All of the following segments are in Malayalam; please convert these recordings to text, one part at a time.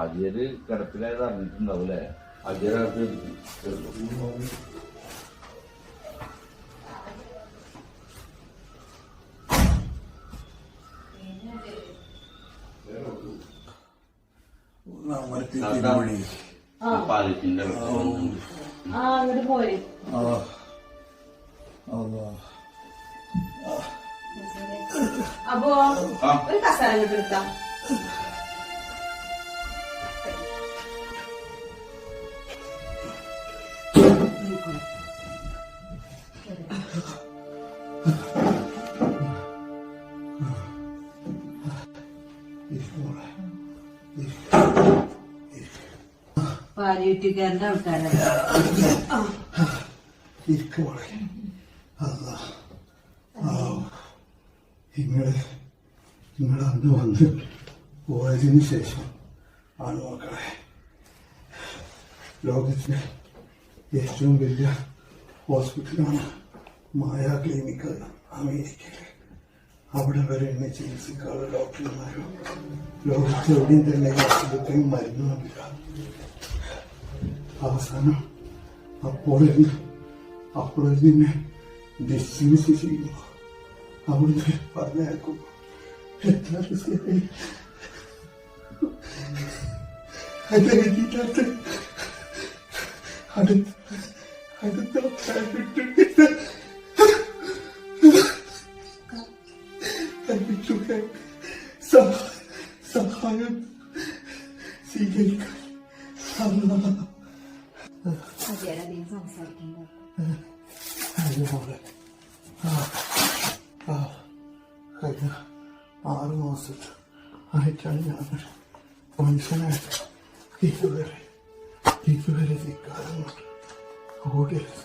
ആദ്യൊരു കിടപ്പിലായത് അറിഞ്ഞിട്ടുണ്ടാവൂലേ? ആദ്യൊരാൾക്ക് പാലത്തിന്റെ അങ്ങോട്ട് പോരെ. അപ്പോ ഒരു കസാര അങ്ങോട്ട് എടുക്കാം. പാലിയേറ്റീവുകാരന്റെ ആൾക്കാരല്ല. നിങ്ങൾ അന്ന് വന്ന് പോയതിന് ശേഷം ആണ് മക്കളെ ലോകത്തിലെ ഏറ്റവും വലിയ ഹോസ്പിറ്റലാണ് മായ ക്ലിനിക്ക് അമേരിക്കയിലെ. അവിടെ വരെ എന്നെ ചികിത്സിക്കാനുള്ള ഡോക്ടർമാരോ ലോകത്ത് എവിടെയും തന്നെ അസുഖത്തിനും മരുന്നുമില്ല. അവസാനം അപ്പോഴെന്നെ ഡിസ്മിസ് ചെയ്യുന്നു. അവിടുന്ന് പറഞ്ഞേക്കും എത്ര റിസ്ക്കായി എഴുതിയില്ലാത്ത അടുത്ത സഹായം സ്വീകരിക്കാൻ കഴിഞ്ഞ 6 മാസം ആയിട്ടാണ് ഞാൻ മനുഷ്യനായിട്ട് ഇതുവരെ ധിക്കാരങ്ങൾ ഓടിയത്.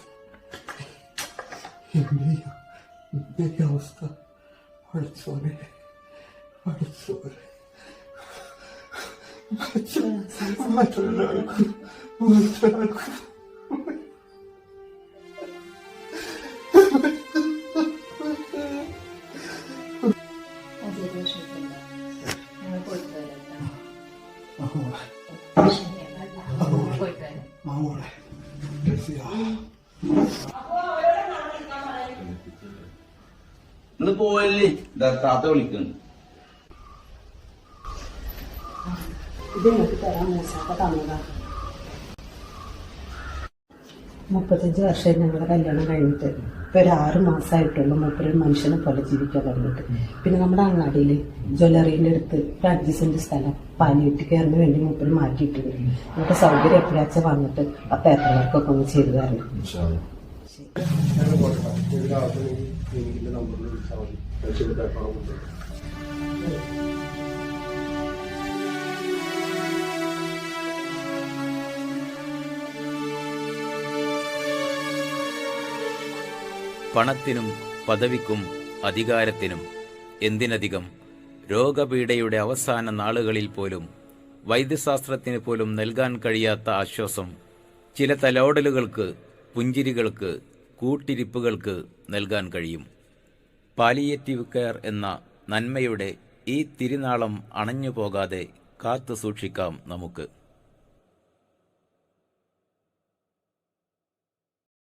എന്റെ അവസ്ഥ പഠിച്ചോനെ മറ്റൊരാൾക്കും ഇന്ന് പോയല്ലേ താത്ത വിളിക്കുന്നു. ഇത് എനിക്ക് തരാൻ മൂസാക്ക തന്നതാ. 35 വർഷം ഞങ്ങളുടെ കല്യാണം കഴിഞ്ഞിട്ട് ഇപ്പൊ ഒരു 6 മാസമായിട്ടുള്ളൂ. മൂപ്പര് മനുഷ്യനെ പോലെ ജീവിക്കാൻ തുടങ്ങിയിട്ട്. പിന്നെ നമ്മുടെ അങ്ങാടിയിൽ ജ്വല്ലറീൻ്റെ അടുത്ത് ഒരു 5 സെന്റ് സ്ഥലം പാലിയേറ്റീവ് കെയറിന് വേണ്ടി മൂപ്പര് മാറ്റിയിട്ടുണ്ട്. നമുക്ക് സൗകര്യം എപ്പോഴാച്ച വന്നിട്ട് ആ പേപ്പർ വർക്കൊക്കെ ഒന്ന് ചെയ്തു തരണം. പണത്തിനും പദവിക്കും അധികാരത്തിനും എന്തിനധികം രോഗപീഠയുടെ അവസാന നാളുകളിൽ പോലും വൈദ്യശാസ്ത്രത്തിന് പോലും നൽകാൻ കഴിയാത്ത ആശ്വാസം ചില തലോടലുകൾക്ക്, പുഞ്ചിരികൾക്ക്, കൂട്ടിരിപ്പുകൾക്ക് നൽകാൻ കഴിയും. പാലിയേറ്റീവ് കെയർ എന്ന നന്മയുടെ ഈ തിരുനാളം അണഞ്ഞുപോകാതെ കാത്തു സൂക്ഷിക്കാം നമുക്ക്.